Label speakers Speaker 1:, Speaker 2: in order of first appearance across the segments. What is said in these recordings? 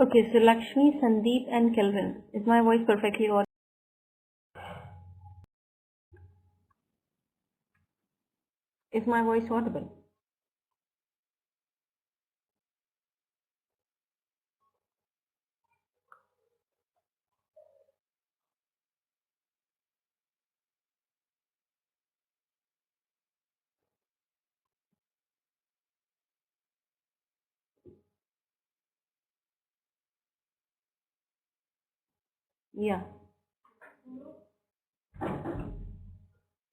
Speaker 1: Okay, so Lakshmi, Sandeep and Kelvin. Is my voice perfectly audible? Is my voice audible? Yeah.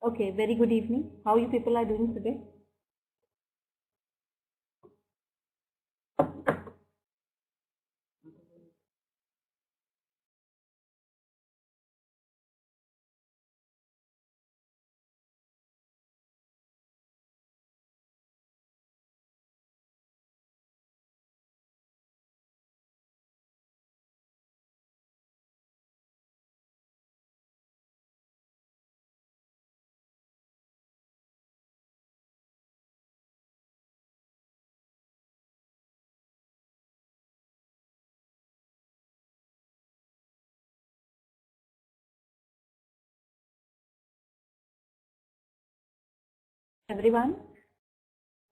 Speaker 1: Okay, very good evening. How you people are doing today? Everyone,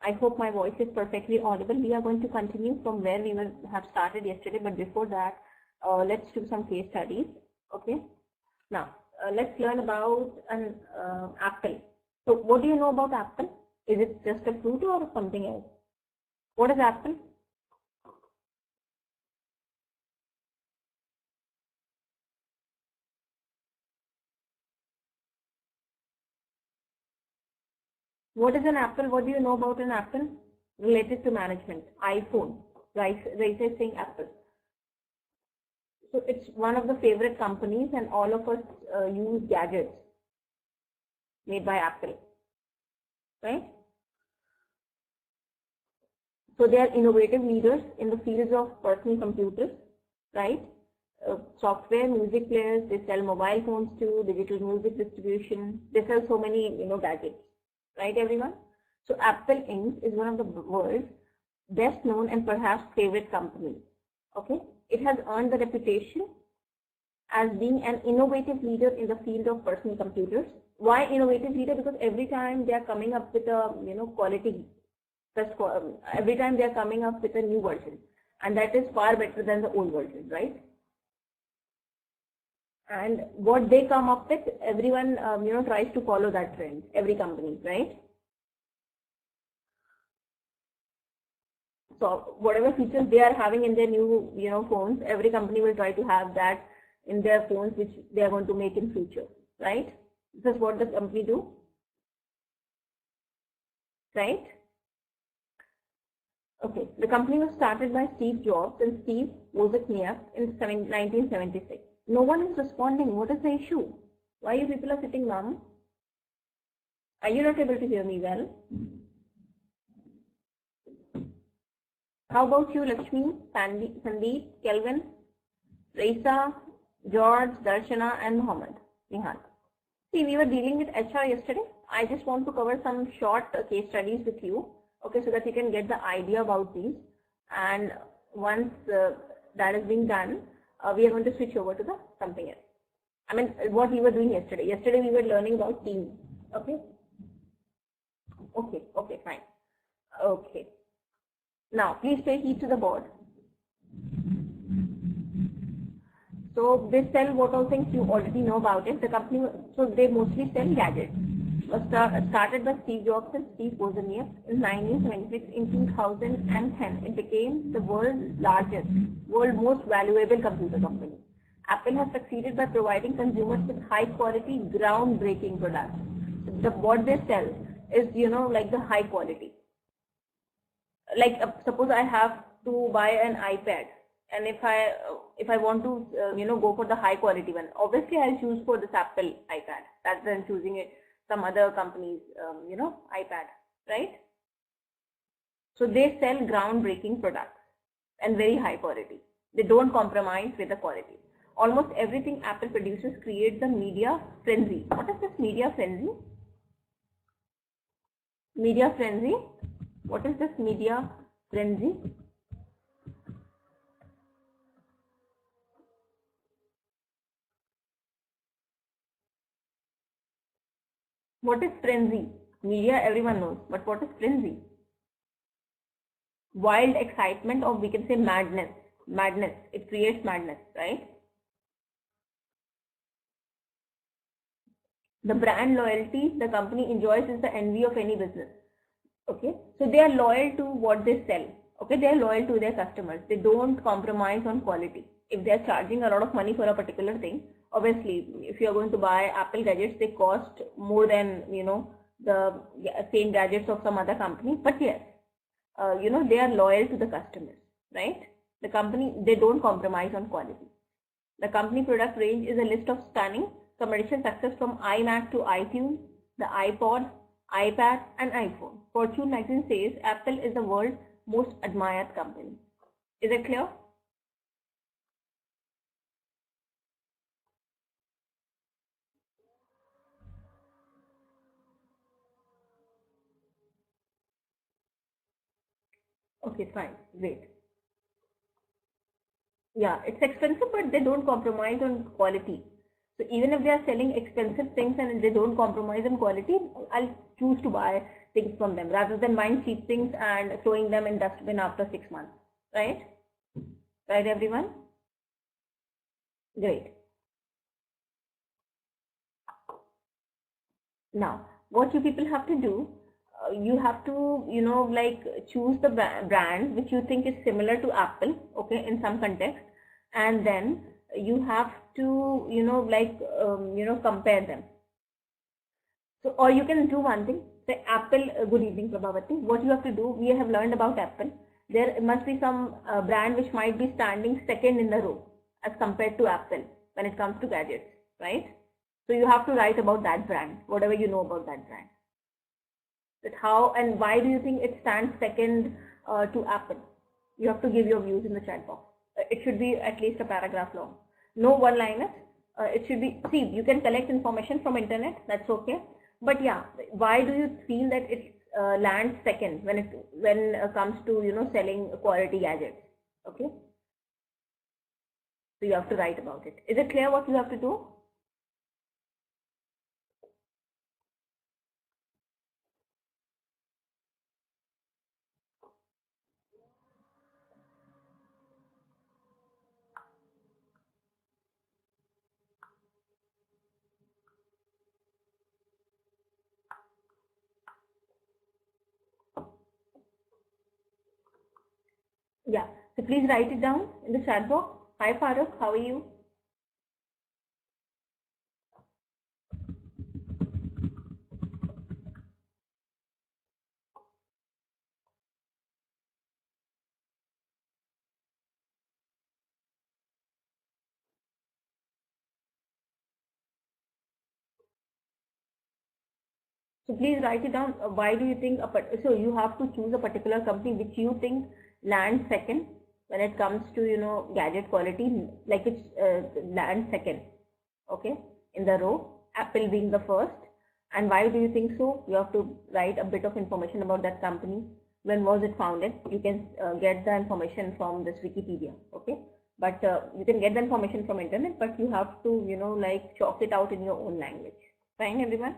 Speaker 1: I hope my voice is perfectly audible. We are going to continue from where we have started yesterday, but before that, let's do some case studies. Okay. Now, let's learn about an apple. So, what do you know about apple? Is it just a fruit or something else? What is apple? What is an apple? What do you know about an apple related to management? iPhone. Raisa is saying apple. So it's one of the favorite companies, and all of us use gadgets made by Apple, right? So they are innovative leaders in the fields of personal computers, right? Software, music players. They sell mobile phones too, digital music distribution. They sell so many, gadgets, right, everyone? So Apple Inc. is one of the world's best known and perhaps favorite companies. Okay, it has earned the reputation as being an innovative leader in the field of personal computers. Why innovative leader? Because every time they are coming up with a quality, every time they are coming up with a new version, and that is far better than the old version, right? And what they come up with, everyone tries to follow that trend. Every company, right? So whatever features they are having in their new phones, every company will try to have that in their phones, which they are going to make in future, right? This is what the company do, right? Okay, the company was started by Steve Jobs and Steve Wozniak in 1976. No one is responding. What is the issue? Why you people are sitting down? Are you not able to hear me well? How about you, Lakshmi, Sandeep, Kelvin, Raisa, George, Darshana, and Mohammed, Nihal? See, we were dealing with HR yesterday. I just want to cover some short case studies with you, okay, so that you can get the idea about these. And once that is being done, we are going to switch over to the something else. I mean, what we were doing yesterday. Yesterday we were learning about teams. Okay. Okay, fine. Okay. Now, please pay heed to the board. So they sell what all things you already know about it. The company, so they mostly sell gadgets. Was started by Steve Jobs and Steve Wozniak in 1976. In 2010, it became the world's most valuable computer company. Apple has succeeded by providing consumers with high quality, groundbreaking products. What they sell is, like the high quality. Like suppose I have to buy an iPad, and if I want to go for the high quality one, obviously I'll choose for this Apple iPad rather than choosing some other company's iPad, right? So they sell groundbreaking products and very high quality. They don't compromise with the quality. Almost everything Apple produces creates a media frenzy. What is this media frenzy? Media frenzy? What is this media frenzy? What is frenzy? Media, everyone knows, but what is frenzy? Wild excitement, or we can say madness. Madness. It creates madness, right? The brand loyalty the company enjoys is the envy of any business. Okay, so they are loyal to what they sell. Okay, they are loyal to their customers. They don't compromise on quality. If they are charging a lot of money for a particular thing, obviously, if you are going to buy Apple gadgets, they cost more than the same gadgets of some other company. But yes, they are loyal to the customers, right? The company, they don't compromise on quality. The company product range is a list of stunning commercial success from iMac to iTunes, the iPod, iPad and iPhone. Fortune magazine says Apple is the world's most admired company. Is it clear? Okay, fine, great. Yeah, it's expensive, but they don't compromise on quality. So even if they are selling expensive things and they don't compromise on quality, I'll choose to buy things from them rather than buying cheap things and throwing them in dustbin after 6 months. Right? Right, everyone? Great. Now, what you people have to do, you have to, choose the brand which you think is similar to Apple, okay, in some context, and then you have to, compare them. So, or you can do one thing, say Apple, good evening, Prabhavati. What you have to do, we have learned about Apple. There must be some brand which might be standing second in the row as compared to Apple when it comes to gadgets, right? So you have to write about that brand, whatever you know about that brand. That how and why do you think it stands second to Apple? You have to give your views in the chat box. It should be at least a paragraph long. No one-liners. It should be, see, you can collect information from internet, that's okay. But yeah, why do you feel that it lands second when it comes to selling quality gadgets? Okay. So you have to write about it. Is it clear what you have to do? Yeah. So please write it down in the chat box. Hi Farooq, how are you? So please write it down. Why do you think so you have to choose a particular company which you think lands second when it comes to gadget quality, like which lands second, okay, in the row, Apple being the first. And why do you think so? You have to write a bit of information about that company. When was it founded? You can get the information from this Wikipedia, okay? But you can get the information from internet, but you have to chalk it out in your own language. Fine, everyone?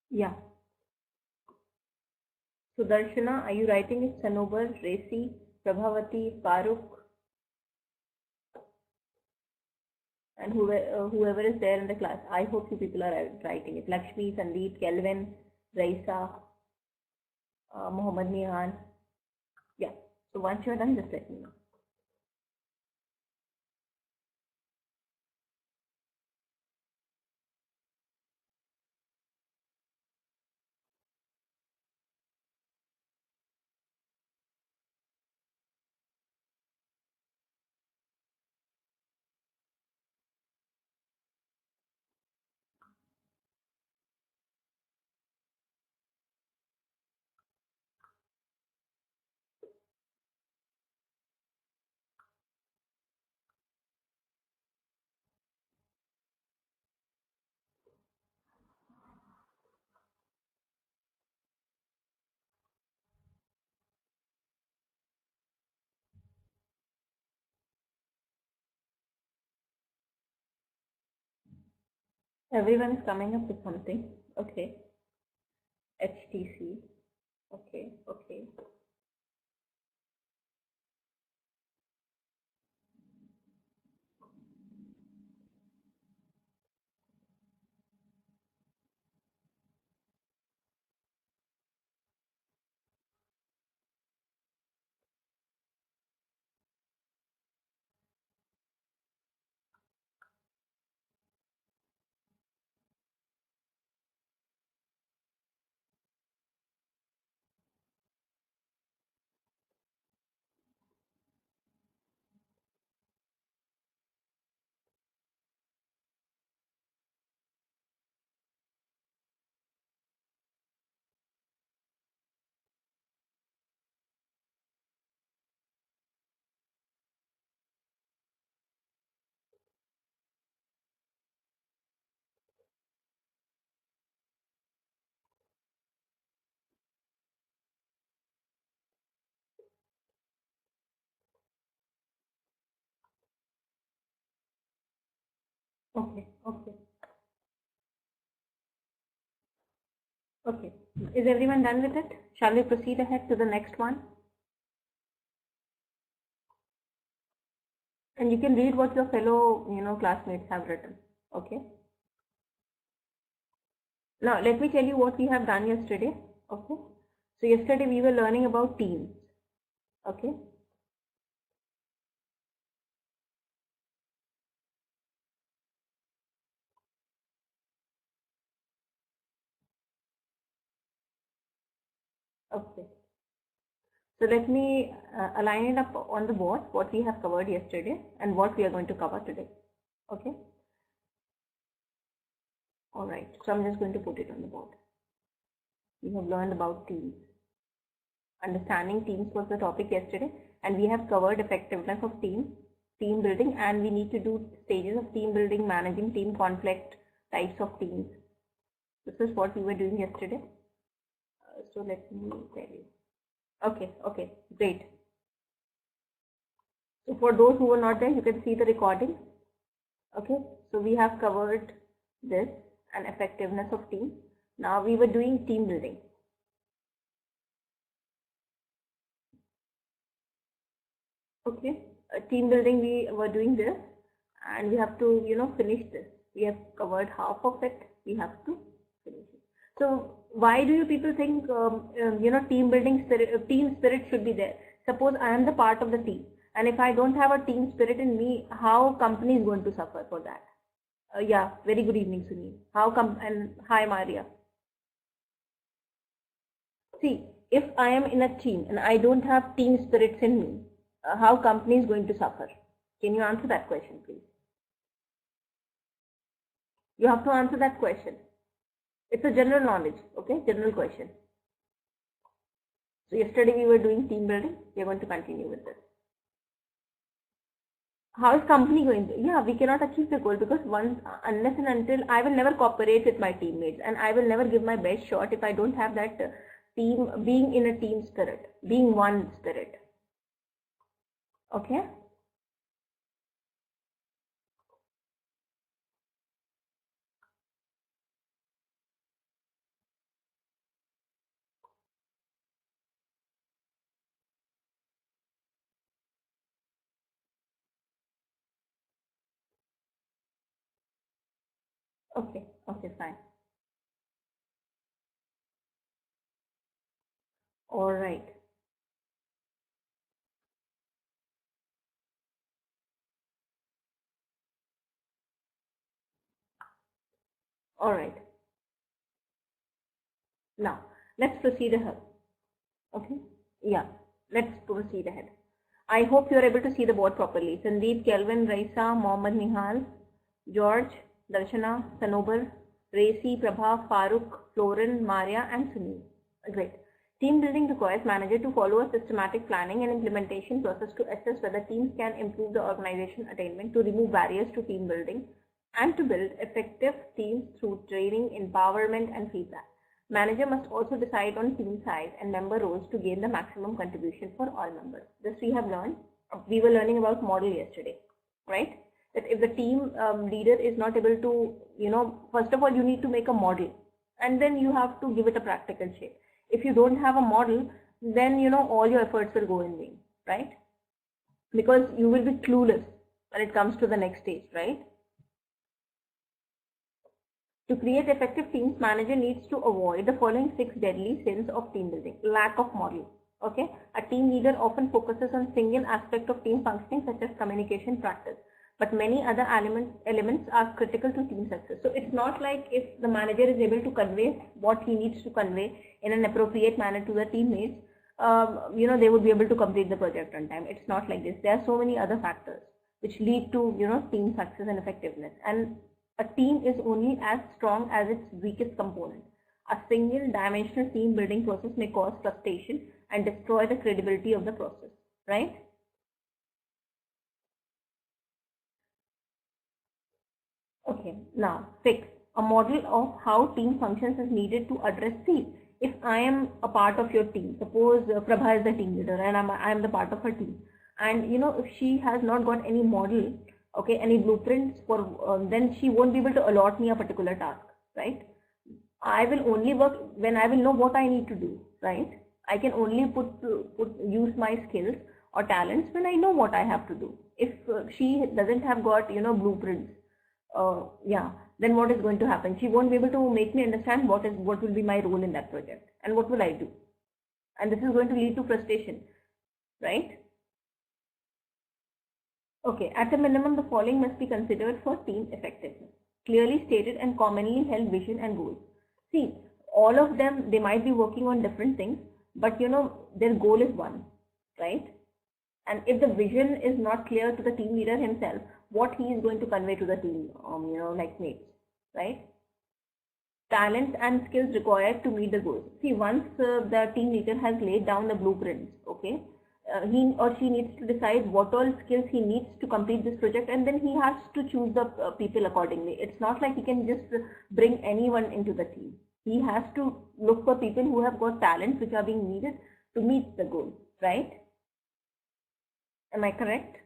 Speaker 1: Yeah. Sudarshana, are you writing it? Sanobar, Racy, Prabhavati, Farooq, and whoever is there in the class. I hope you people are writing it. Lakshmi, Sandeep, Kelvin, Raisa, Mohammed Nihan. Yeah. So once you're done, just let me know. Everyone is coming up with something. Okay. HTC. Okay. Okay. Okay. Okay. Okay. Is everyone done with it? Shall we proceed ahead to the next one? And you can read what your fellow, classmates have written. Okay. Now, let me tell you what we have done yesterday. Okay. So yesterday we were learning about teams. Okay. Okay. So let me align it up on the board, what we have covered yesterday and what we are going to cover today. Okay. All right. So I'm just going to put it on the board. We have learned about teams. Understanding teams was the topic yesterday, and we have covered effectiveness of team building, and we need to do stages of team building, managing team conflict, types of teams. This is what we were doing yesterday. So let me tell you. Okay, okay, great. So for those who were not there, you can see the recording. Okay, so we have covered this and effectiveness of team. Now we were doing team building. Okay, team building, we were doing this, and we have to, finish this. We have covered half of it. We have to finish it. So why do you people think, team building spirit, team spirit should be there? Suppose I am the part of the team, and if I don't have a team spirit in me, how company is going to suffer for that? Yeah, very good evening, Sunil. And hi, Maria. See, if I am in a team and I don't have team spirits in me, how company is going to suffer? Can you answer that question, please? You have to answer that question. It's a general knowledge, okay? General question. So yesterday we were doing team building. We are going to continue with this. How is company going to? Yeah, we cannot achieve the goal because unless and until I will never cooperate with my teammates, and I will never give my best shot if I don't have that team, being in a team spirit, being one spirit. Okay. Okay, okay, fine. All right. All right. Now, let's proceed ahead. Okay. Yeah, let's proceed ahead. I hope you are able to see the board properly. Sandeep, Kelvin, Raisa, Mohammed Nihal, George, Darshana, Sanobar, Racy, Prabha, Farooq, Florin, Maria, and Sunil. Great. Team building requires manager to follow a systematic planning and implementation process to assess whether teams can improve the organization attainment, to remove barriers to team building, and to build effective teams through training, empowerment, and feedback. Manager must also decide on team size and member roles to gain the maximum contribution for all members. This we have learned. We were learning about model yesterday, right? That if the team leader is not able to, first of all, you need to make a model, and then you have to give it a practical shape. If you don't have a model, then all your efforts will go in vain, right? Because you will be clueless when it comes to the next stage, right? To create effective teams, manager needs to avoid the following 6 deadly sins of team building. Lack of model. Okay, a team leader often focuses on single aspect of team functioning such as communication practice, but many other elements are critical to team success. So it's not like if the manager is able to convey what he needs to convey in an appropriate manner to the teammates, they would be able to complete the project on time. It's not like this. There are so many other factors which lead to team success and effectiveness, and a team is only as strong as its weakest component. A single dimensional team building process may cause frustration and destroy the credibility of the process, right? Okay, now 6. A model of how team functions is needed to address. See, if I am a part of your team, suppose Prabha is the team leader and I am the part of her team, and if she has not got any model, okay, any blueprints for, then she won't be able to allot me a particular task, right? I will only work when I will know what I need to do, right? I can only use my skills or talents when I know what I have to do. If she doesn't have got blueprints, then what is going to happen? She won't be able to make me understand what will be my role in that project and what will I do, and this is going to lead to frustration, right? Okay, at a minimum, the following must be considered for team effectiveness: clearly stated and commonly held vision and goals. See, all of them, they might be working on different things, but their goal is one, right? And if the vision is not clear to the team leader himself, what he is going to convey to the team, like mates, right? Talents and skills required to meet the goals. See, once the team leader has laid down the blueprints, okay, he or she needs to decide what all skills he needs to complete this project, and then he has to choose the people accordingly. It's not like he can just bring anyone into the team. He has to look for people who have got talents which are being needed to meet the goal, right? Am I correct?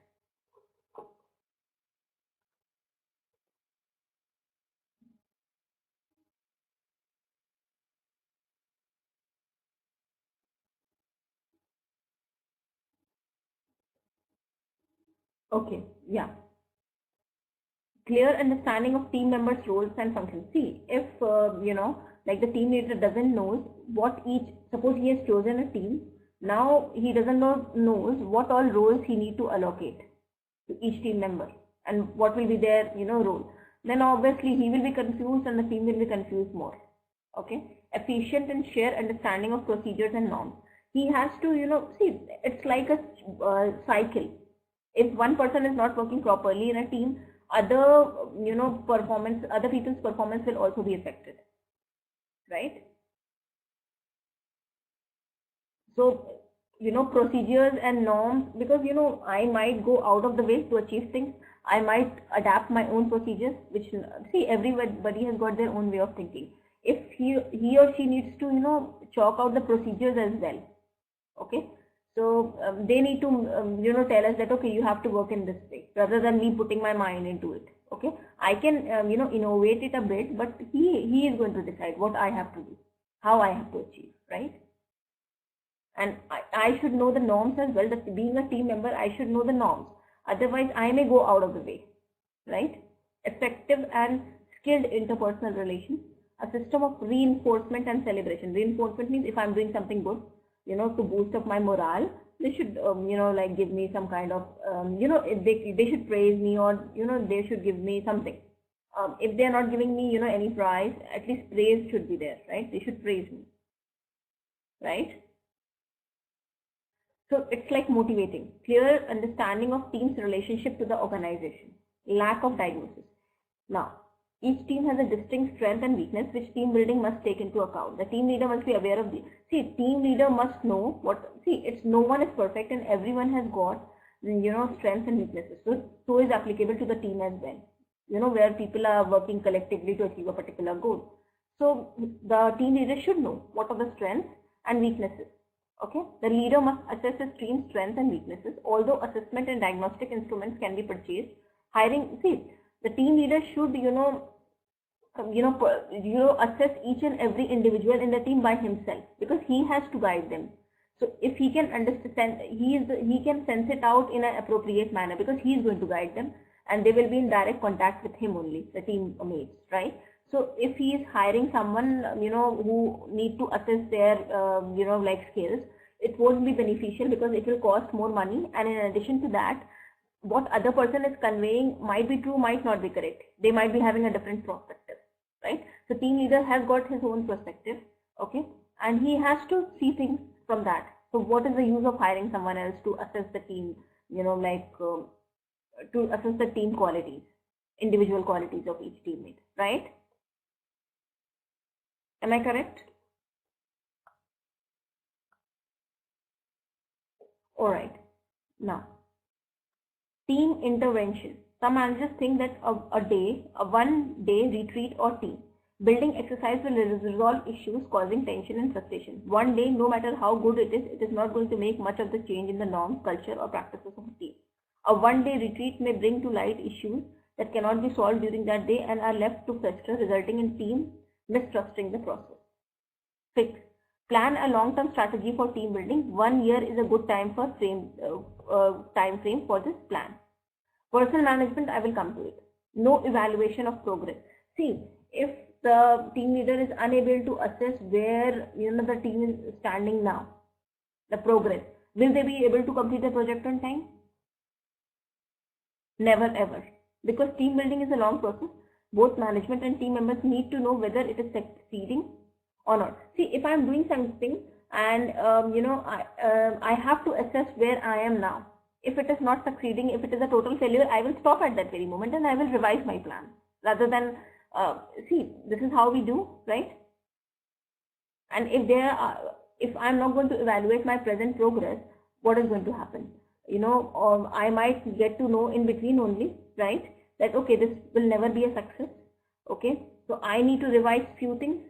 Speaker 1: Okay, yeah. Clear understanding of team members' roles and functions. See, if like the team leader doesn't know what suppose he has chosen a team, now he doesn't knows what all roles he need to allocate to each team member and what will be their role. Then obviously he will be confused and the team will be confused more. Okay, efficient and shared understanding of procedures and norms. He has to see, it's like a cycle. If one person is not working properly in a team, other people's performance will also be affected, right? So procedures and norms, because I might go out of the way to achieve things. I might adapt my own procedures, which, see, everybody has got their own way of thinking. If he or she needs to chalk out the procedures as well, okay, so they need to tell us that, okay, you have to work in this way, rather than me putting my mind into it. Okay, I can innovate it a bit, but he is going to decide what I have to do, how I have to achieve, right? And I should know the norms as well. That being a team member, I should know the norms, otherwise I may go out of the way, right? Effective and skilled interpersonal relations. A system of reinforcement and celebration. Reinforcement means if I'm doing something good, to boost up my morale, they should, like give me some kind of, they should praise me, or, they should give me something. If they are not giving me, any prize, at least praise should be there, right? They should praise me, right? So it's like motivating. Clear understanding of team's relationship to the organization. Lack of diagnosis. Now, each team has a distinct strength and weakness which team building must take into account. The team leader must be aware of the. See, team leader must know what. See, it's no one is perfect and everyone has got strengths and weaknesses. So is applicable to the team as well. Where people are working collectively to achieve a particular goal. So the team leader should know what are the strengths and weaknesses. Okay, the leader must assess his team's strengths and weaknesses. Although assessment and diagnostic instruments can be purchased, hiring. See, the team leader should assess each and every individual in the team by himself, because he has to guide them. So if he can understand, he can sense it out in an appropriate manner, because he is going to guide them and they will be in direct contact with him only, the team mates, right? So if he is hiring someone, who need to assess their, skills, it won't be beneficial because it will cost more money. And in addition to that, what other person is conveying might be true, might not be correct. They might be having a different perspective, right? So team leader has got his own perspective, okay? And he has to see things from that. So what is the use of hiring someone else to assess the team, to assess the team qualities, individual qualities of each teammate, right? Am I correct? All right. Now, team intervention. Some managers think that a one-day retreat or team building exercise will resolve issues causing tension and frustration. One day, no matter how good it is not going to make much of the change in the norms, culture, or practices of a team. A one-day retreat may bring to light issues that cannot be solved during that day and are left to fester, resulting in team mistrusting the process. 6. Plan a long-term strategy for team building. 1 year is a good time frame for this plan. Personal management, I will come to it. No evaluation of progress. See, if the team leader is unable to assess where the team is standing now, the progress, will they be able to complete the project on time? Never ever. Because team building is a long process. Both management and team members need to know whether it is succeeding or not. See, if I am doing something and I have to assess where I am now. If it is not succeeding, if it is a total failure, I will stop at that very moment and I will revise my plan, rather than see, this is how we do, right? And if I'm not going to evaluate my present progress, what is going to happen? I might get to know in between only, right, that okay, this will never be a success. Okay, so I need to revise few things.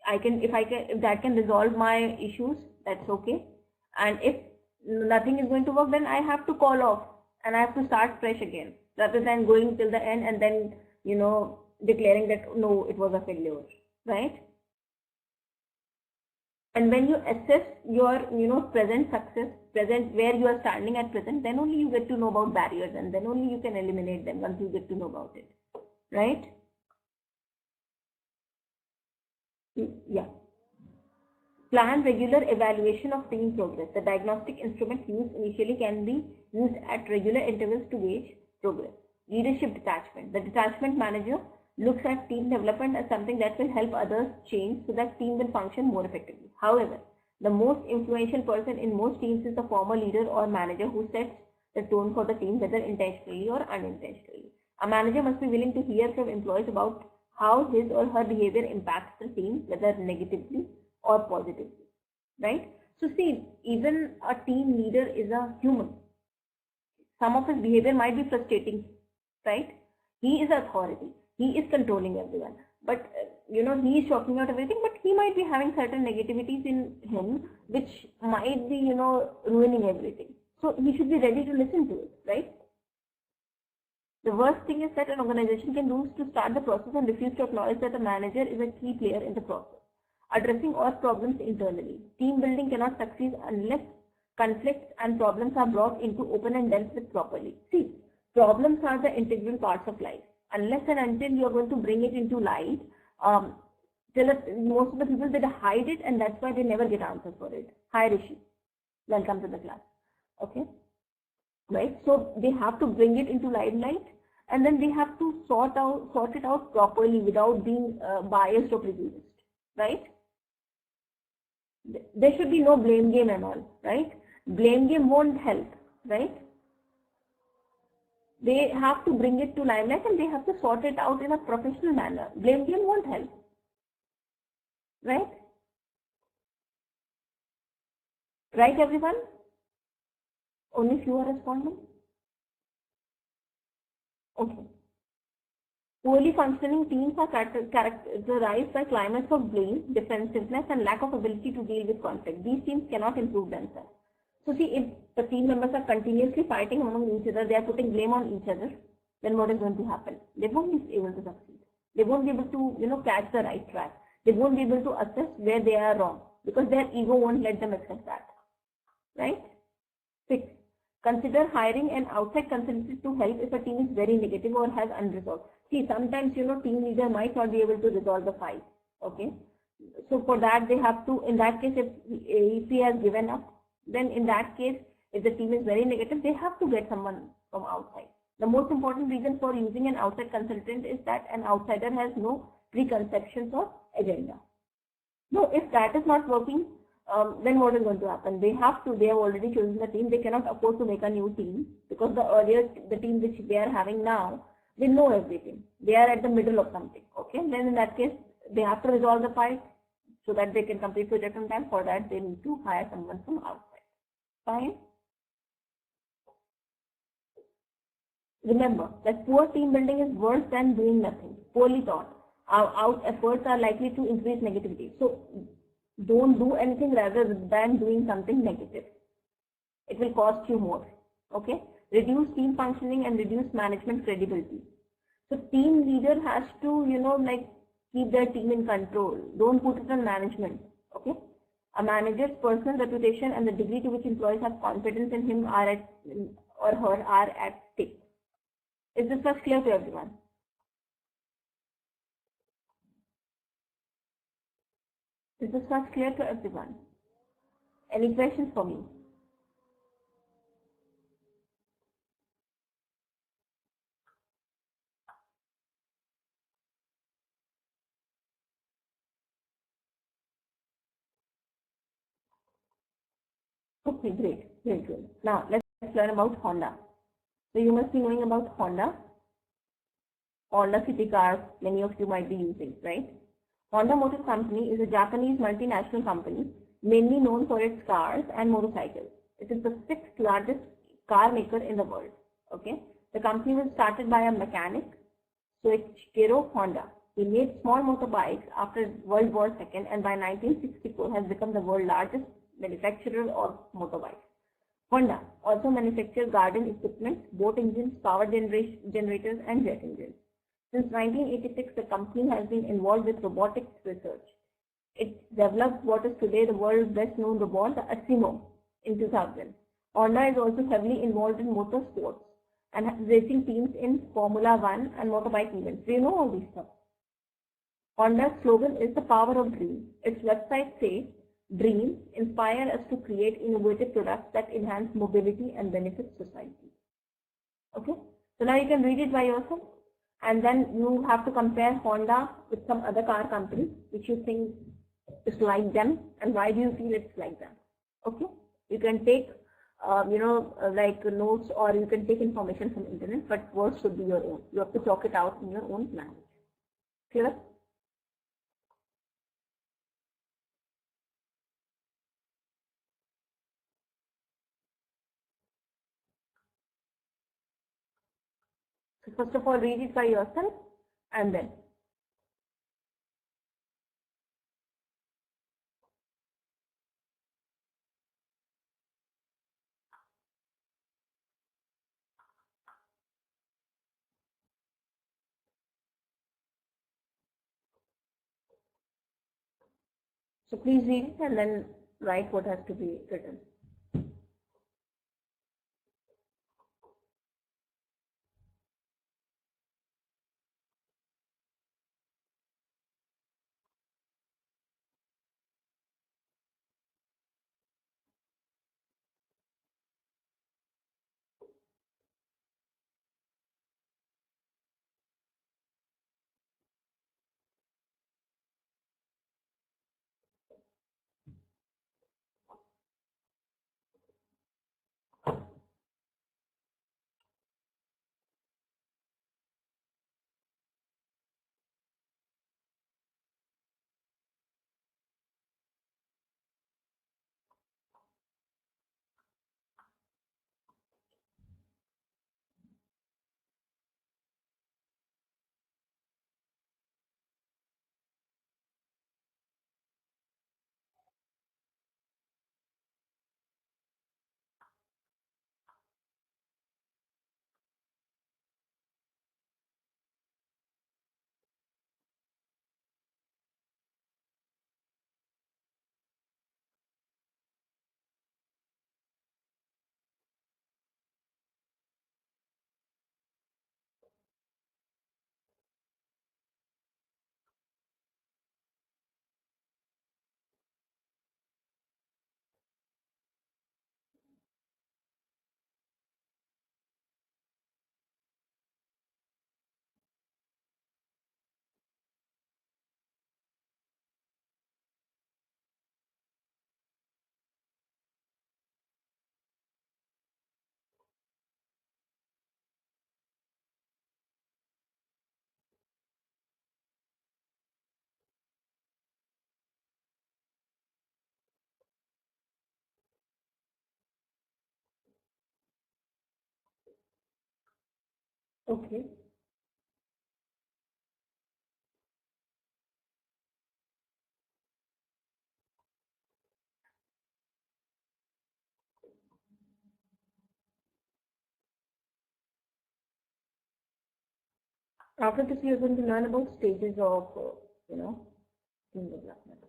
Speaker 1: If that can resolve my issues, that's okay. And if nothing is going to work, then I have to call off and I have to start fresh again, rather than going till the end and then declaring that no, it was a failure, right? And when you assess your present success, where you are standing at present, then only you get to know about barriers, and then only you can eliminate them once you get to know about it, right? Yeah. Plan regular evaluation of team progress. The diagnostic instrument used initially can be used at regular intervals to gauge progress. Leadership detachment. The detachment manager looks at team development as something that will help others change so that team will function more effectively. However, the most influential person in most teams is the former leader or manager who sets the tone for the team, whether intentionally or unintentionally. A manager must be willing to hear from employees about how his or her behavior impacts the team, whether negatively or positively, right? So see, even a team leader is a human. Some of his behavior might be frustrating, right? He is authority. He is controlling everyone. But, he is talking out everything, but he might be having certain negativities in him, which might be, ruining everything. So he should be ready to listen to it, right? The worst thing is that an organization can do is to start the process and refuse to acknowledge that a manager is a key player in the process. Addressing all problems internally. Team building cannot succeed unless conflicts and problems are brought into open and dealt with properly. See, problems are the integral parts of life. Unless and until you are going to bring it into light, most of the people, they hide it, and that's why they never get answers for it. Hi Rishi, welcome to the class. Okay, right? So they have to bring it into limelight, and then they have to sort it out properly without being biased or prejudiced, right? There should be no blame game and all, right? Blame game won't help, right? They have to bring it to limelight and they have to sort it out in a professional manner. Blame game won't help, right? Right, everyone? Only few are responding? Okay. Poorly functioning teams are characterized by climates of blame, defensiveness, and lack of ability to deal with conflict. These teams cannot improve themselves. So see, if the team members are continuously fighting among each other, they are putting blame on each other, then what is going to happen? They won't be able to succeed, They won't be able to, catch the right track. They won't be able to assess where they are wrong because their ego won't let them accept that. Right? 6. Consider hiring an outside consultant to help if a team is very negative or has unresolved. See, sometimes, team leader might not be able to resolve the fight. Okay. So for that, they have to, in that case, if he has given up, then in that case, if the team is very negative, they have to get someone from outside. The most important reason for using an outside consultant is that an outsider has no preconceptions or agenda. No, if that is not working, then what is going to happen? They have already chosen the team. They cannot afford to make a new team because the team which they are having now, they know everything. They are at the middle of something. Okay, then in that case, they have to resolve the fight so that they can complete project on time. For that, they need to hire someone from outside. Fine. Remember that poor team building is worse than doing nothing. Poorly thought. Our out efforts are likely to increase negativity. So don't do anything rather than doing something negative. It will cost you more. Okay? Reduce team functioning and reduce management credibility. So team leader has to, keep their team in control. Don't put it on management. Okay? A manager's personal reputation and the degree to which employees have confidence in him or her are at stake. Is this much clear to everyone? Is this much clear to everyone? Any questions for me? Okay, great. Now let's learn about Honda. So you must be knowing about Honda city cars, many of you might be using, right? Honda Motor Company is a Japanese multinational company mainly known for its cars and motorcycles. It is the 6th largest car maker in the world. Okay, the company was started by a mechanic, Soichiro Honda. He made small motorbikes after World War II and by 1964 has become the world's largest manufacturer of motorbikes. Honda also manufactures garden equipment, boat engines, power generators and jet engines. Since 1986, the company has been involved with robotics research. It developed what is today the world's best-known robot, the Asimo, in 2000. Honda is also heavily involved in motorsports and has racing teams in Formula One and motorbike events. Do you know all these stuff? Honda's slogan is the power of dreams. Its website says, "Dream inspire us to create innovative products that enhance mobility and benefit society." Okay, so now you can read it by yourself. And then you have to compare Honda with some other car company which you think is like them and why do you feel it's like them. Okay, you can take like notes or you can take information from internet, but words should be your own. You have to talk it out in your own language. Clear? So first of all, read it by yourself and then so please read it and then write what has to be written. Okay. After this, you're going to learn about stages of, team development.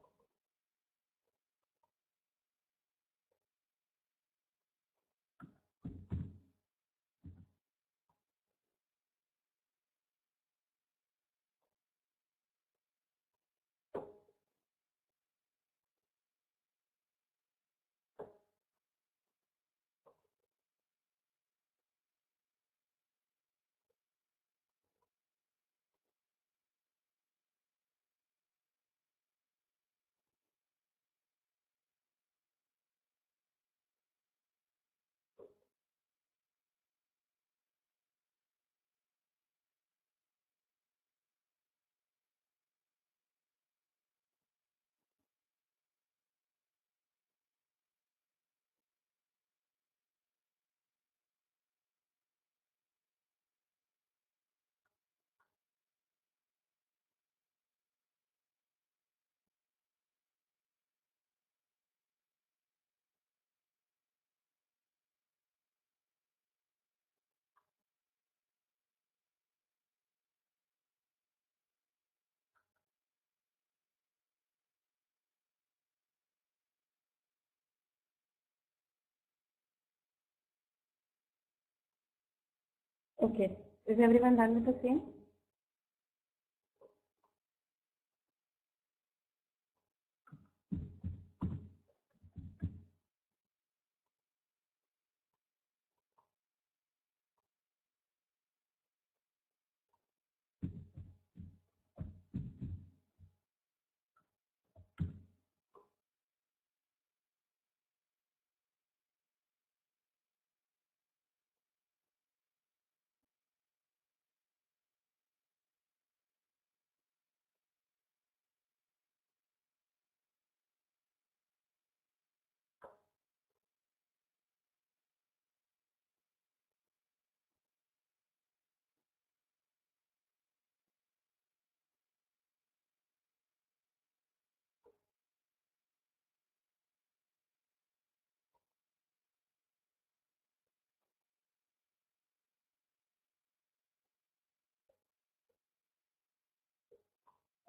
Speaker 1: Okay. Is everyone done with the same?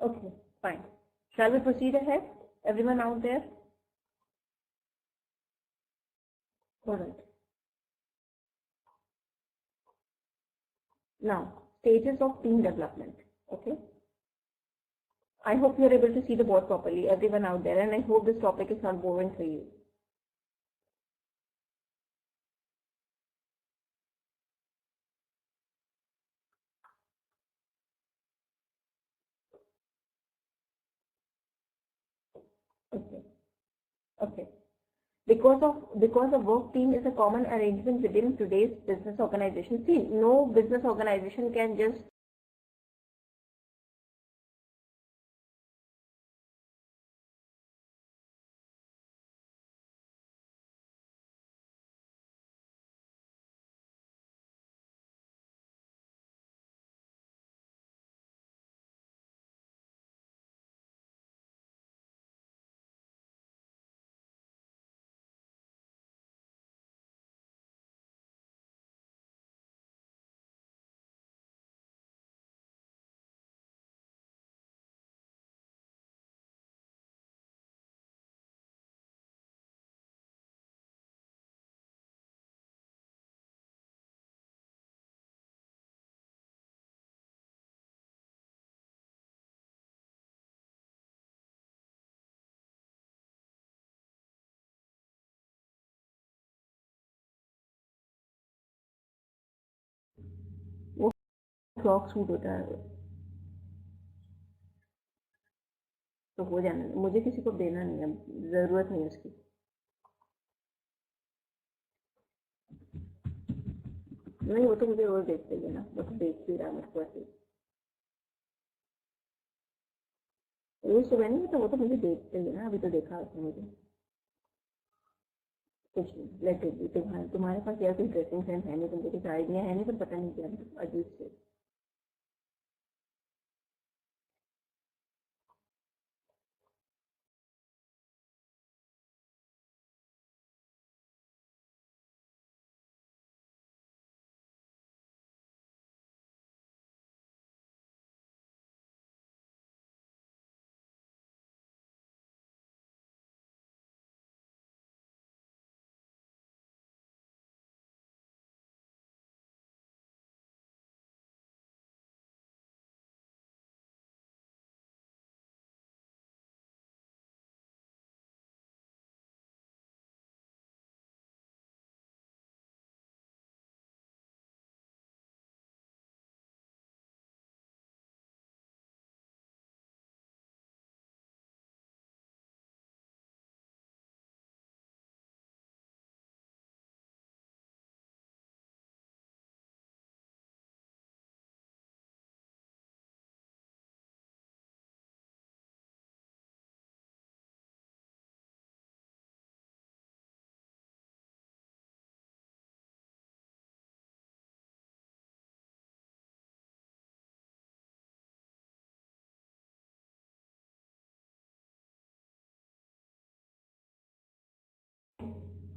Speaker 1: Okay, fine. Shall we proceed ahead? Everyone out there? All right. Now, stages of team development. Okay. I hope you're able to see the board properly, everyone out there, and I hope this topic is not boring for you. Okay. Okay. Because a work team is a common arrangement within today's business organization. See, no business organization can just वो frock suit होता है तो हो जाने दो। मुझे किसी को देना नहीं है, जरूरत नहीं है उसकी। नहीं, वो तो मुझे रोज देखते ही है ना, वो तो देख ही रहा है मुझको ऐसे। रोज सुबह नहीं, तो वो तो मुझे देखते ही है ना, अभी तो देखा उसने मुझे। कुछ नहीं, लेट इट बी। तुम्हारे पास यार कोई ड्रेसिंग सेंस है नहीं, तुमको कुछ आइडिया है नहीं, पर पता नहीं क्या अजीब से।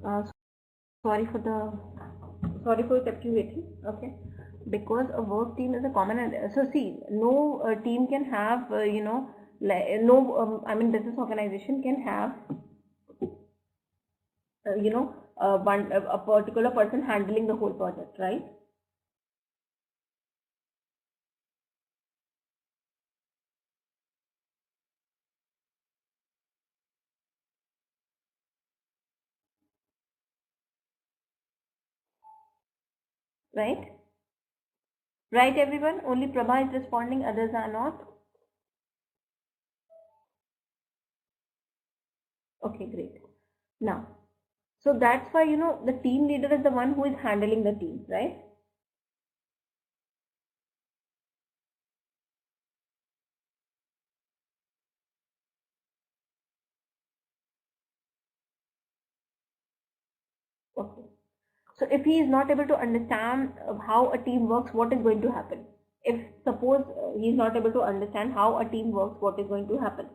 Speaker 1: Uh, sorry for the sorry for kept you waiting. Okay, because a work team is a common. So see, no team can have no I mean business organization can have a particular person handling the whole project, right? Right? Right, everyone. Only Prabha is responding, others are not. Okay, great. Now, so that's why the team leader is the one who is handling the team, right? Okay. So if he is not able to understand how a team works, what is going to happen? If suppose he is not able to understand how a team works, what is going to happen?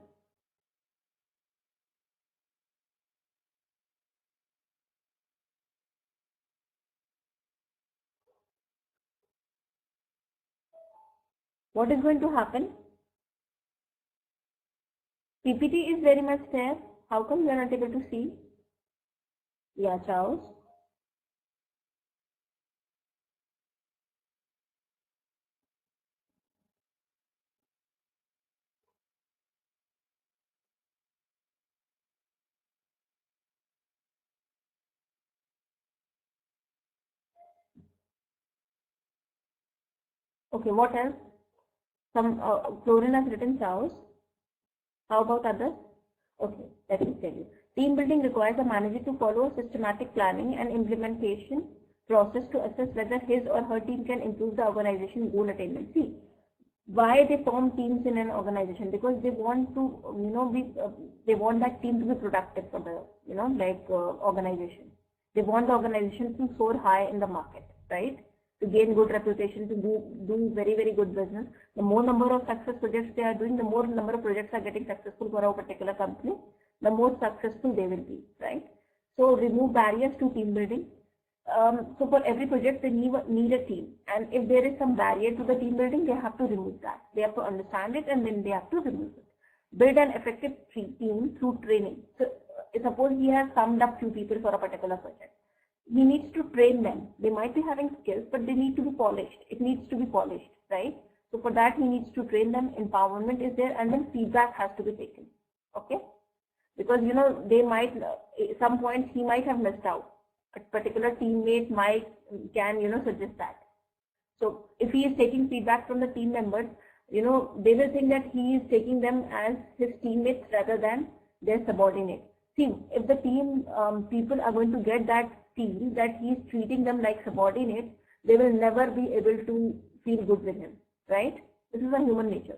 Speaker 1: What is going to happen? PPT is very much there. How come you are not able to see? Yeah, Charles. Okay, what else? Some Florin has written Charles. How about others? Okay, let me tell you. Team building requires a manager to follow a systematic planning and implementation process to assess whether his or her team can improve the organization goal attainment. See, why they form teams in an organization? Because they want to, they want that team to be productive for the, organization. They want the organization to soar high in the market, right? To gain good reputation, to do very, very good business. The more number of success projects they are doing, the more number of projects are getting successful for a particular company, the more successful they will be, right? So remove barriers to team building. So for every project, they need a team. And if there is some barrier to the team building, they have to remove that. They have to understand it and then they have to remove it. Build an effective team through training. So suppose he has summed up few people for a particular project. He needs to train them. They might be having skills, but they need to be polished. It needs to be polished, right? So for that, he needs to train them. Empowerment is there, and then feedback has to be taken. Okay? Because they might, some points he might have missed out. A particular teammate can suggest that. So if he is taking feedback from the team members, they will think that he is taking them as his teammates rather than their subordinates. See, if the team people are going to get that feel that he is treating them like subordinates, they will never be able to feel good with him, right? This is a human nature,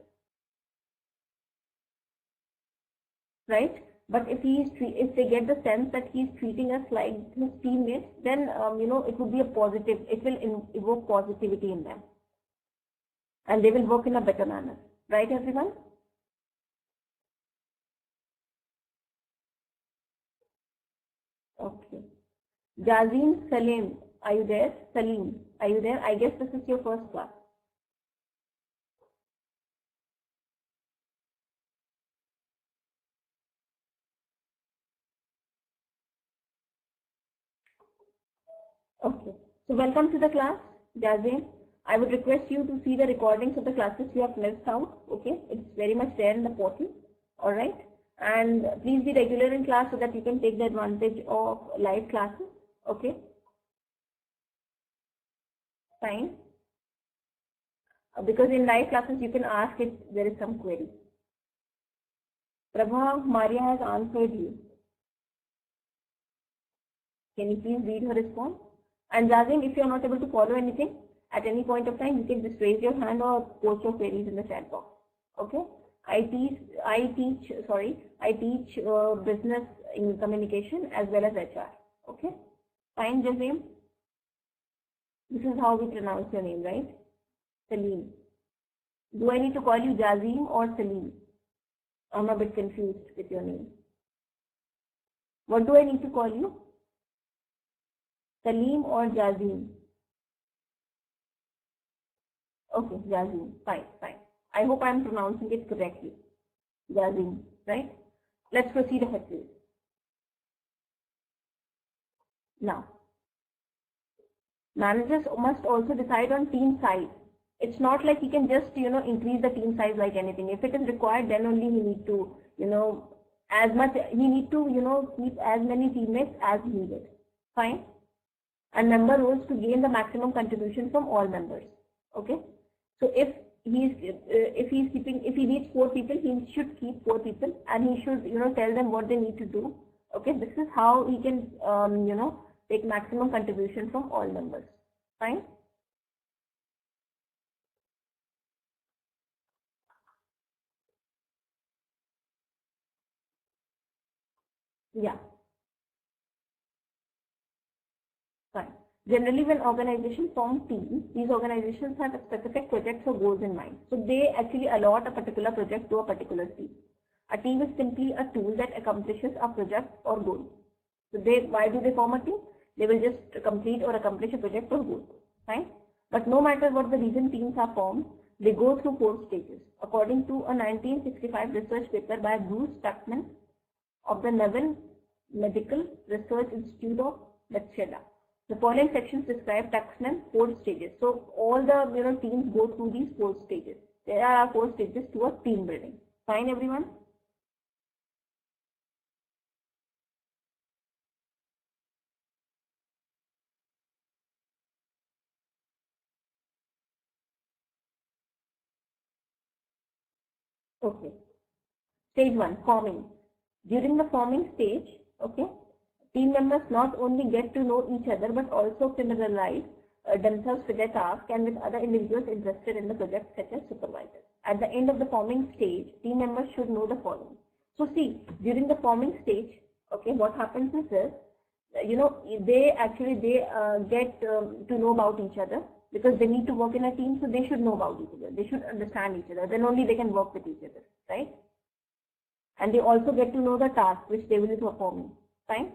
Speaker 1: right? But if if they get the sense that he's treating us like his teammates, then it would be a positive. It will evoke positivity in them, and they will work in a better manner. Right, everyone? Okay. Jazim Salim, are you there? Salim, are you there? I guess this is your first class. Okay. So welcome to the class, Jazim. I would request you to see the recordings of the classes you have missed out. Okay. It's very much there in the portal. Alright. And please be regular in class so that you can take the advantage of live classes. Okay. Fine. Because in live classes you can ask if there is some query. Prabha, Maria has answered you. Can you please read her response? And Jazim, if you are not able to follow anything at any point of time, you can just raise your hand or post your queries in the chat box. Okay. I teach business in communication as well as HR. Okay. Fine, Jazim. This is how we pronounce your name, right? Salim. Do I need to call you Jazim or Salim? I'm a bit confused with your name. What do I need to call you? Salim or Jazim? Okay, Jazim. Fine, fine. I hope I am pronouncing it correctly. Jazim, right? Let's proceed ahead, please. Now, managers must also decide on team size. It's not like he can just, increase the team size like anything. If it is required, then only he need to, he need to, keep as many teammates as needed. Fine. And member roles to gain the maximum contribution from all members. Okay. So if he needs 4 people, he should keep 4 people, and he should, tell them what they need to do. Okay. This is how he can, take maximum contribution from all members. Fine. Yeah. Fine. Generally, when organizations form teams, these organizations have specific projects or goals in mind. So they actually allot a particular project to a particular team. A team is simply a tool that accomplishes a project or goal. So why do they form a team? They will just complete or accomplish a project or goal. Fine. But no matter what the reason teams are formed, they go through 4 stages. According to a 1965 research paper by Bruce Tuckman of the Naval Medical Research Institute of Bethesda. The following sections describe Tuckman's 4 stages. So all the teams go through these 4 stages. There are 4 stages to a team building. Fine, everyone. Okay. Stage 1, forming. During the forming stage, okay, team members not only get to know each other but also familiarize themselves with their task and with other individuals interested in the project such as supervisors. At the end of the forming stage, team members should know the following. So see, during the forming stage, okay, what happens is this, they get to know about each other because they need to work in a team, so they should know about each other. They should understand each other. Then only they can work with each other, right? And they also get to know the task which they will be performing. Fine.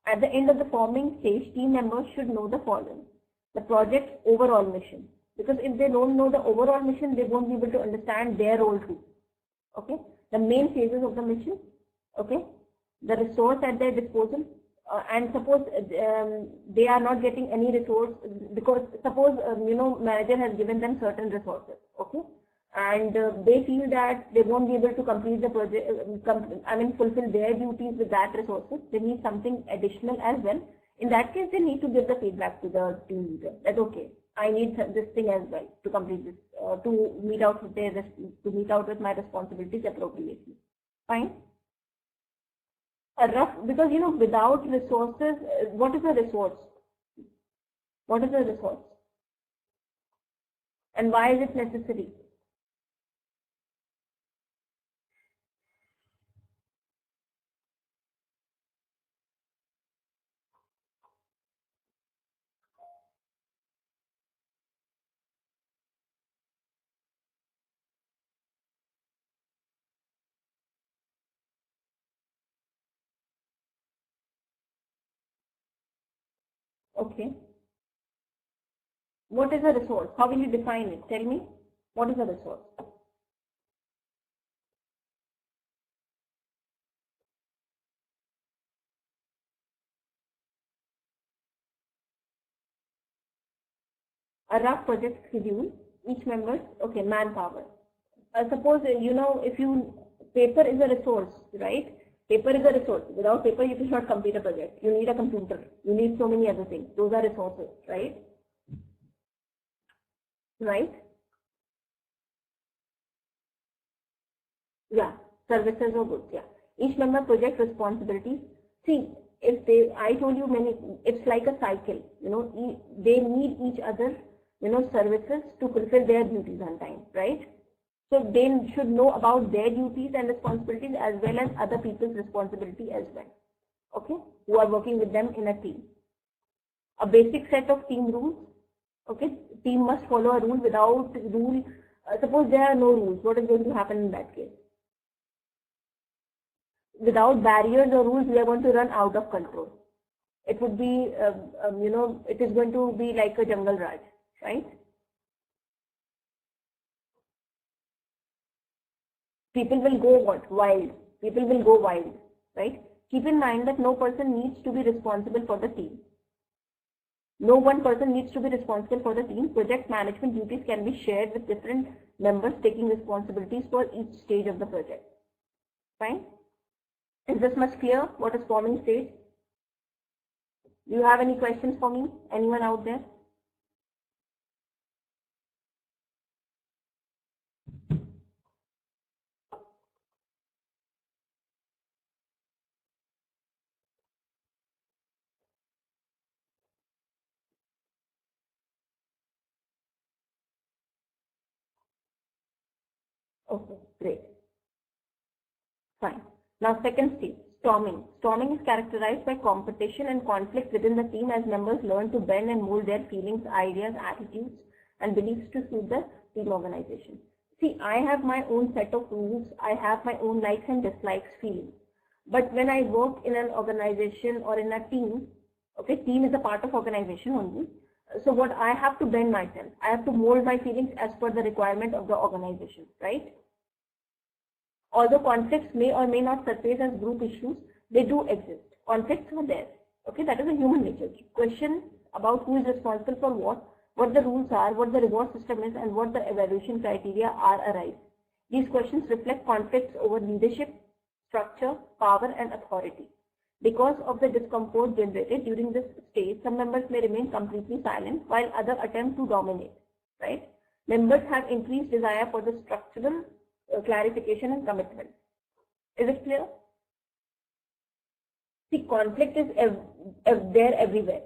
Speaker 1: At the end of the forming stage, team members should know the following. The project's overall mission. Because if they don't know the overall mission, they won't be able to understand their role too. Okay. The main phases of the mission. Okay. The resource at their disposal. And suppose they are not getting any resource because suppose manager has given them certain resources. Okay. And they feel that they won't be able to complete the project, fulfill their duties with that resources. They need something additional as well. In that case, they need to give the feedback to the team leader that okay, I need this thing as well to complete this, to meet out with my responsibilities appropriately. Fine. Because without resources, what is a resource? What is a resource? And why is it necessary? Okay. What is a resource? How will you define it? Tell me. What is a resource? A rough project schedule, each member's, okay, manpower. Suppose, if paper is a resource, right? Paper is a resource. Without paper, you cannot complete a project. You need a computer. You need so many other things. Those are resources, right? Right? Yeah. Services or goods, yeah. Each member project responsibilities. See, I told you it's like a cycle, they need each other, services to fulfill their duties on time, right? So they should know about their duties and responsibilities as well as other people's responsibility as well, okay, who are working with them in a team. A basic set of team rules, okay, team must follow a rule. Without rule, suppose there are no rules, what is going to happen in that case? Without barriers or rules, we are going to run out of control. It would be, it is going to be like a jungle raj, right? People will go wild. People will go wild, right? Keep in mind that no person needs to be responsible for the team. No one person needs to be responsible for the team. Project management duties can be shared with different members taking responsibilities for each stage of the project. Fine? Is this much clear? What is forming stage? Do you have any questions for me? Anyone out there? Okay, great. Fine. Now second stage, storming. Storming is characterized by competition and conflict within the team as members learn to bend and mold their feelings, ideas, attitudes, and beliefs to suit the team organization. See, I have my own set of rules. I have my own likes and dislikes feelings. But when I work in an organization or in a team, okay, team is a part of organization only. So what I have to bend myself, I have to mold my feelings as per the requirement of the organization, right? Although conflicts may or may not surface as group issues, they do exist. Conflicts are there. Okay, that is a human nature. Question about who is responsible for what the rules are, what the reward system is, and what the evaluation criteria are arise. These questions reflect conflicts over leadership, structure, power, and authority. Because of the discomfort generated during this stage, some members may remain completely silent while others attempt to dominate. Right? Members have increased desire for the structural clarification and commitment. Is it clear? See, conflict is there everywhere,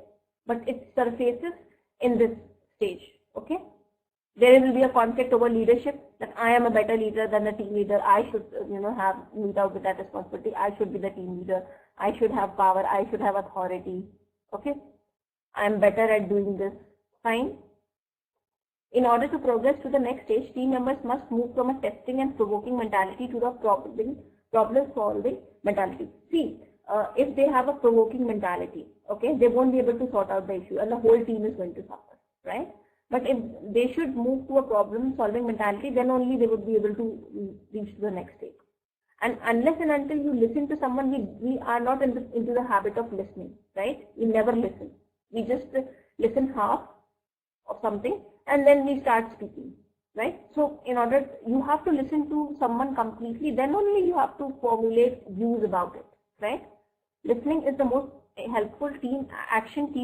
Speaker 1: but it surfaces in this stage. Okay, there will be a conflict over leadership, that I am a better leader than the team leader. I should, meet out with that responsibility. I should be the team leader. I should have power. I should have authority. Okay, I am better at doing this. Fine. In order to progress to the next stage, team members must move from a testing and provoking mentality to the problem-solving mentality. See, if they have a provoking mentality, okay, they won't be able to sort out the issue and the whole team is going to suffer, right? But if they should move to a problem-solving mentality, then only they would be able to reach to the next stage. And unless and until you listen to someone, we are not into the habit of listening, right? We never listen. We just listen half of something and then we start speaking, right? So in order, you have to listen to someone completely, then only you have to formulate views about it, right? Listening is the most helpful team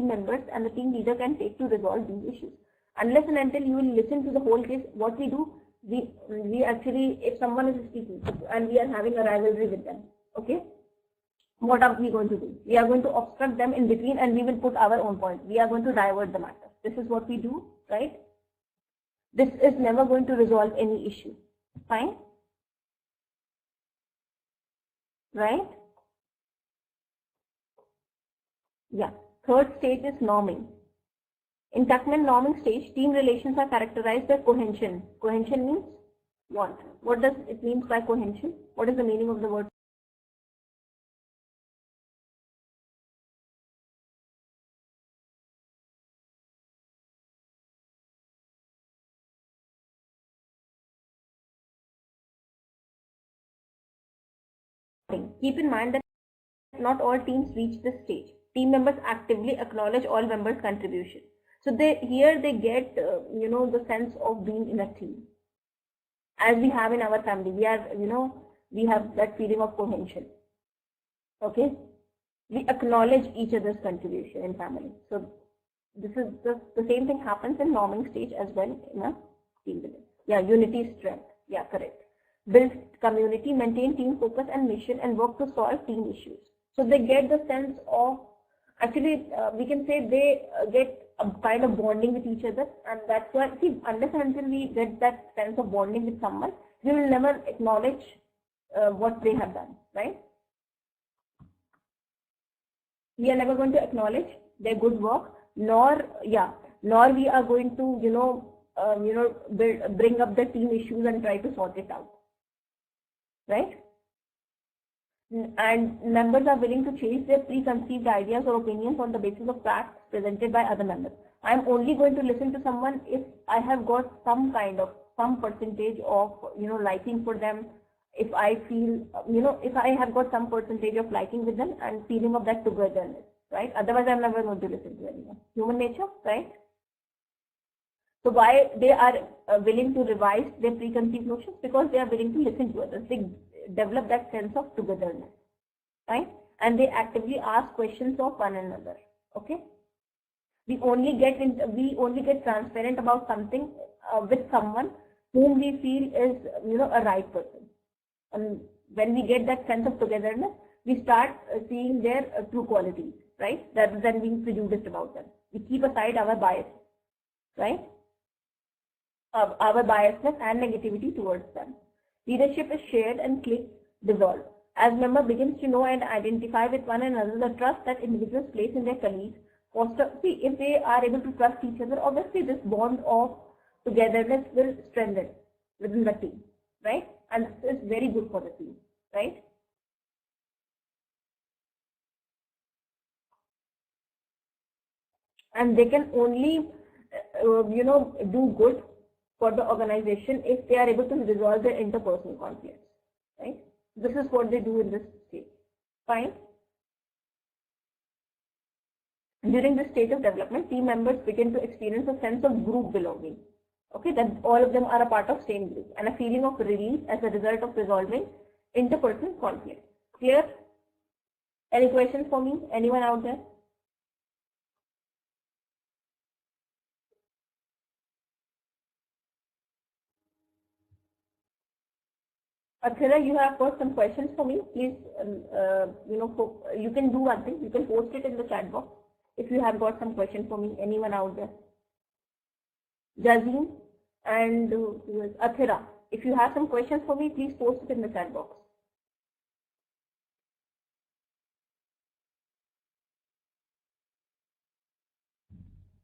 Speaker 1: members and the team leader can take to resolve these issues. Unless and until you will listen to the whole case, what we do, we actually, if someone is speaking and we are having a rivalry with them, okay, what are we going to do? We are going to obstruct them in between and we will put our own point. We are going to divert the matter. This is what we do, right? This is never going to resolve any issue. Fine? Right? Yeah. Third stage is norming. In Tuckman norming stage, team relations are characterized by cohesion. Cohesion means what? What does it mean by cohesion? What is the meaning of the word? Keep in mind that not all teams reach this stage. Team members actively acknowledge all members' contribution. So here they get the sense of being in a team. As we have in our family, we have that feeling of cohesion. Okay, we acknowledge each other's contribution in family. So this is the same thing happens in norming stage as well in a team building. Yeah, unity, strength. Yeah, correct. Build community, maintain team focus and mission, and work to solve team issues. So they get the sense of, actually we can say they get a kind of bonding with each other, and that's why, see, unless and until we get that sense of bonding with someone, we will never acknowledge what they have done, right? We are never going to acknowledge their good work, nor we are going to bring up the team issues and try to sort it out, right? And members are willing to change their preconceived ideas or opinions on the basis of facts presented by other members. I am only going to listen to someone if I have got some percentage of liking for them, if I feel if I have got some percentage of liking with them and feeling of that togetherness, right? Otherwise I'm never going to listen to anyone. Human nature, right? So why they are willing to revise their preconceived notions? Because they are willing to listen to others. They develop that sense of togetherness, right? And they actively ask questions of one another. Okay, we only get transparent about something with someone whom we feel is a right person. And when we get that sense of togetherness, we start seeing their true qualities, right? Rather than being prejudiced about them. We keep aside our bias, right? Our biasness and negativity towards them. Leadership is shared and click dissolve. As member begins to know and identify with one another, the trust that individuals place in their colleagues foster. See, if they are able to trust each other, obviously this bond of togetherness will strengthen within the team, right? And this is very good for the team, right? And they can only do good for the organization if they are able to resolve their interpersonal conflicts, right? This is what they do in this stage. Fine. During this stage of development, team members begin to experience a sense of group belonging. Okay, that all of them are a part of same group, and a feeling of relief as a result of resolving interpersonal conflict. Clear? Any questions for me? Anyone out there? Athira, you have got some questions for me. Please, you can do one thing. You can post it in the chat box if you have got some questions for me. Anyone out there? Jazim and Athira, if you have some questions for me, please post it in the chat box.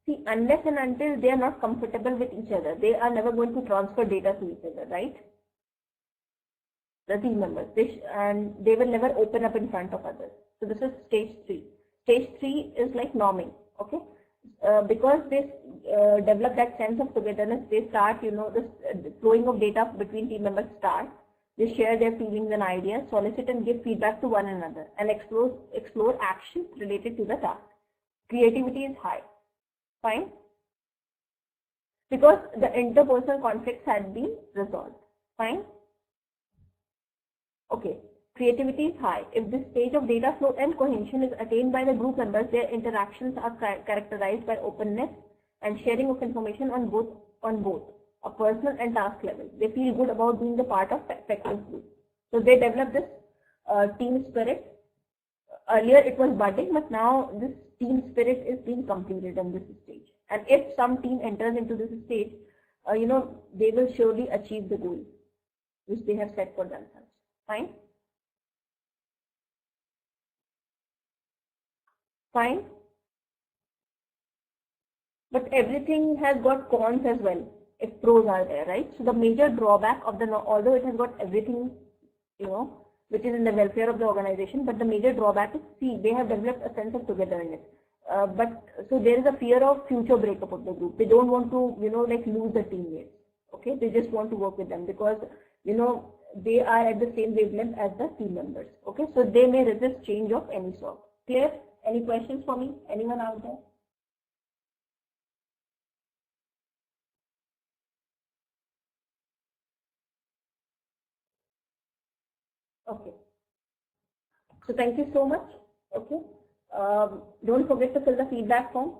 Speaker 1: See, unless and until they are not comfortable with each other, they are never going to transfer data to each other, right? The team members, and they will never open up in front of others. So this is stage 3. Stage 3 is like norming, okay? Because they develop that sense of togetherness, they start, this flowing of data between team members start. They share their feelings and ideas, solicit and give feedback to one another, and explore actions related to the task. Creativity is high. Fine? Because the interpersonal conflicts had been resolved. Fine? Okay. Creativity is high. If this stage of data flow and cohesion is attained by the group members, their interactions are characterized by openness and sharing of information on both a personal and task level. They feel good about being the part of effective group. So they develop this team spirit. Earlier it was budding, but now this team spirit is being completed in this stage. And if some team enters into this stage, they will surely achieve the goal which they have set for themselves. Fine? Fine? But everything has got cons as well, if pros are there, right? So the major drawback of although it has got everything, which is in the welfare of the organization, but the major drawback is, see, they have developed a sense of togetherness. So there is a fear of future breakup of the group. They don't want to, lose the teammates, Okay, they just want to work with them because they are at the same wavelength as the team members. Okay, so they may resist change of any sort. Clear? Any questions for me? Anyone out there? Okay. So thank you so much. Okay. Don't forget to fill the feedback form.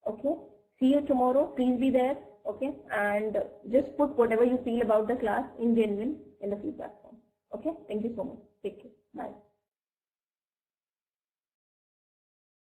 Speaker 1: Okay. See you tomorrow. Please be there. Okay. And just put whatever you feel about the class in genuine in the feedback form. Okay. Thank you so much. Take care. Bye.